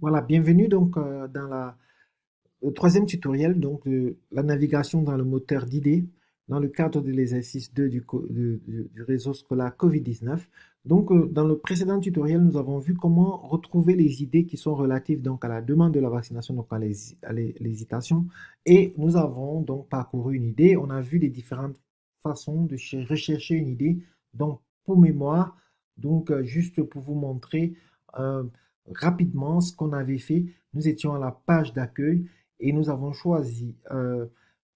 Voilà, bienvenue donc dans le troisième tutoriel donc de la navigation dans le moteur d'idées dans le cadre de l'exercice 2 du réseau scolaire Covid-19. Donc, dans le précédent tutoriel, nous avons vu comment retrouver les idées qui sont relatives donc à la demande de la vaccination, donc à l'hésitation. Et nous avons donc parcouru une idée. On a vu les différentes façons de rechercher une idée. Donc, pour mémoire, donc juste pour vous montrer euh, rapidement ce qu'on avait fait, nous étions à la page d'accueil et nous avons choisi,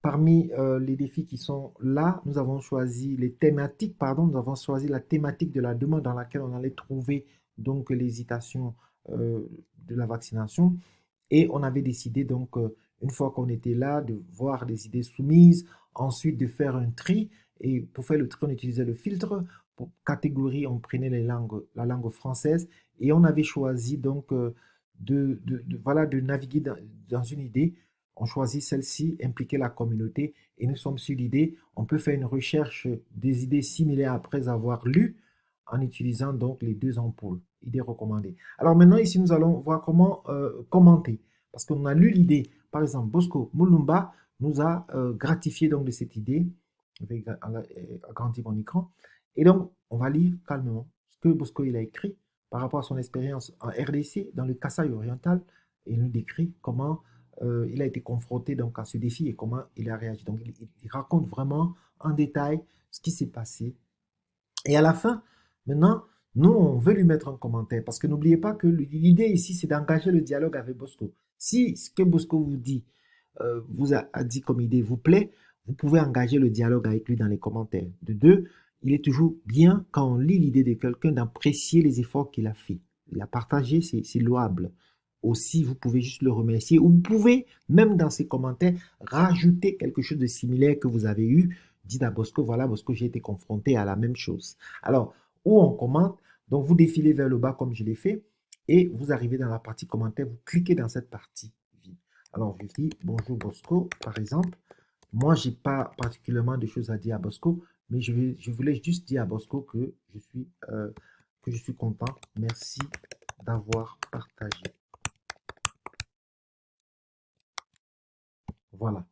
parmi les défis qui sont là, nous avons choisi les thématiques, pardon, nous avons choisi la thématique de la demande dans laquelle on allait trouver donc l'hésitation de la vaccination. Et on avait décidé donc, une fois qu'on était là, de voir les idées soumises, ensuite de faire un tri. Et pour faire le tri, on utilisait le filtre. Pour catégorie, on prenait la langue française et on avait choisi donc voilà, de naviguer dans une idée. On choisit celle-ci, impliquer la communauté et nous sommes sur l'idée. On peut faire une recherche des idées similaires après avoir lu en utilisant donc les deux ampoules, idées recommandées. Alors maintenant, ici, nous allons voir comment commenter. Parce qu'on a lu l'idée. Par exemple, Bosco Mulumba nous a gratifié donc de cette idée. Je vais agrandir mon écran. Et donc, on va lire calmement ce que Bosco il a écrit par rapport à son expérience en RDC, dans le Kasaï oriental. Et il nous décrit comment il a été confronté donc à ce défi et comment il a réagi. Donc, il raconte vraiment en détail ce qui s'est passé. Et à la fin, maintenant, nous, on veut lui mettre un commentaire parce que n'oubliez pas que l'idée ici, c'est d'engager le dialogue avec Bosco. Si ce que Bosco vous dit, a dit comme idée vous plaît, vous pouvez engager le dialogue avec lui dans les commentaires. De deux, il est toujours bien, quand on lit l'idée de quelqu'un, d'apprécier les efforts qu'il a fait. Il a partagé, c'est louable. Aussi, vous pouvez juste le remercier ou vous pouvez, même dans ses commentaires, rajouter quelque chose de similaire que vous avez eu. Dites à Bosco, voilà Bosco, j'ai été confronté à la même chose. Alors, où on commente, donc vous défilez vers le bas comme je l'ai fait et vous arrivez dans la partie commentaire, vous cliquez dans cette partie. Alors, je dis bonjour Bosco, par exemple. Moi, je n'ai pas particulièrement de choses à dire à Bosco, mais je voulais juste dire à Bosco que je suis content. Merci d'avoir partagé. Voilà.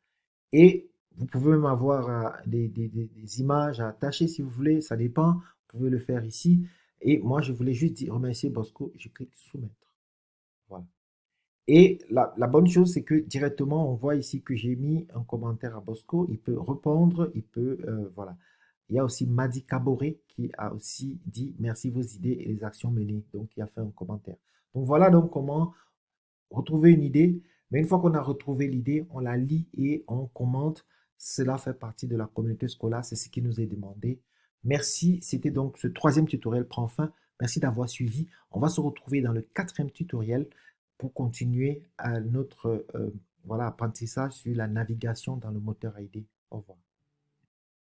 Et vous pouvez même avoir des images à attacher si vous voulez, ça dépend. Vous pouvez le faire ici. Et moi, je voulais juste remercier Bosco. Je clique soumettre. Voilà. Et la bonne chose, c'est que directement, on voit ici que j'ai mis un commentaire à Bosco. Il peut répondre, il peut, voilà. Il y a aussi Madi Kaboré qui a aussi dit merci vos idées et les actions menées. Donc, il a fait un commentaire. Donc, voilà donc comment retrouver une idée. Mais une fois qu'on a retrouvé l'idée, on la lit et on commente. Cela fait partie de la communauté scolaire. C'est ce qui nous est demandé. Merci. C'était donc ce troisième tutoriel prend fin. Merci d'avoir suivi. On va se retrouver dans le quatrième tutoriel pour continuer à notre voilà, apprentissage sur la navigation dans le moteur à idées. Au revoir.